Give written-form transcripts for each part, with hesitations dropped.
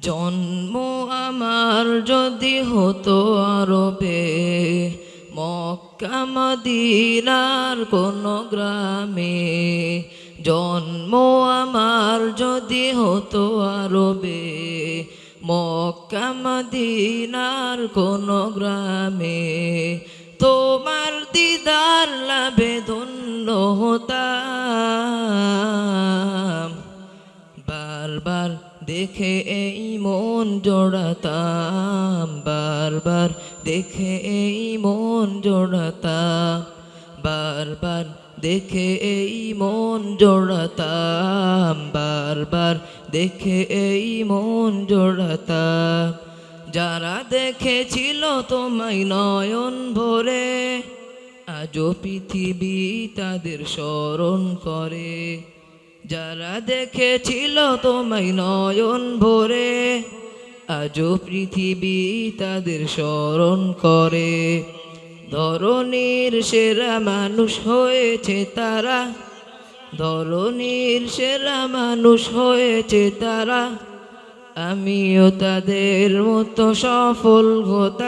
জন্ম আমার যদি হতো আরবে, মক্কা মদিনার কোন গ্রামে। জন্ম আমার যদি হতো আরবে, মক্কা মদিনার কোন গ্রামে। তোমার দিদার লাভে ধন্য হতাম, বারবার দেখে এই মন জোড়াতাম, বারবার দেখে এই মন জোড়াতাম, বারবার দেখে এই মন জোড়াতাম, বারবার দেখে এই মন জোড়াতাম। যারা দেখেছিল তোমায় নয়ন ভরে, আজও পৃথিবী তাদের স্মরণ করে। যারা দেখেছিল তোমায় নয়ন ভরে, আজও পৃথিবী তাদের স্মরণ করে। ধরনীর সেরা মানুষ হয়েছে তারা, ধরনীর সেরা মানুষ হয়েছে তারা। আমিও তাদের মতো সফল হতাম,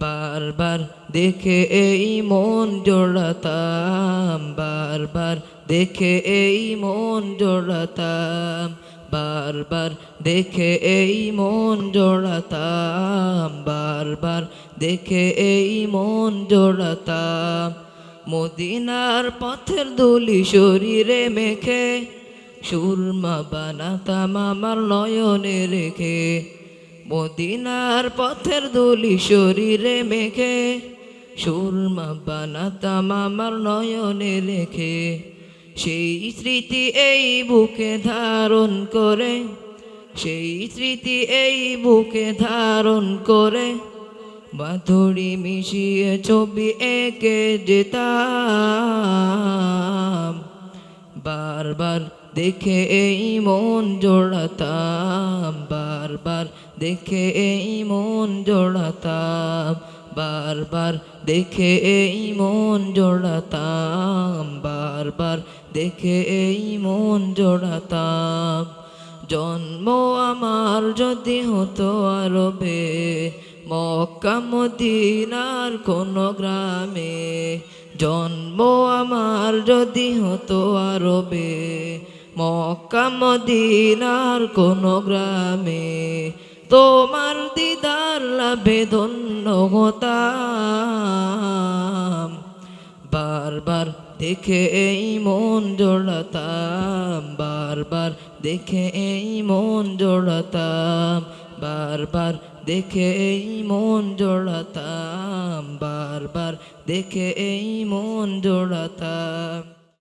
বারবার দেখে এই মন জোড়াতাম, বারবার দেখে এই মন জোড়াতাম, বারবার দেখে এই মন জোড়াতাম, বারবার দেখে এই মন জোড়াতাম। মদিনার পথের ধুলি শরীরে মেখে, সুরমা বানাতাম আমার নয়নে রেখে। মদিনার পথের ধুলি শরীরে মেখে, সুরমা বানাতাম আমার নয়নে রেখে। সেই স্মৃতি এই বুকে ধারণ করে, সেই স্মৃতি এই বুকে ধারণ করে, বাঁধুড়ি মিশিয়ে ছবি এঁকে যেতাম। বারবার দেখে এই মন জোড়াতাম, বারবার দেখে এই মন জোড়াতাম, বারবার দেখে এই মন জোড়াতাম, বারবার দেখে এই মন জোড়াতাম। জন্ম আমার যদি হতো আরবে, মক্কা মদিনার কোন গ্রামে। জন্ম আমার যদি হতো আরবে, মক্কা মদিনার কোন গ্রামে। তোমার দিদার লাভে ধন্য হতাম, বারবার দেখে এই মন জোড়াতাম, বারবার দেখে এই মন জোড়াতাম, বারবার দেখে এই মন জোড়াতাম, বারবার দেখে এই মন জোড়াতাম।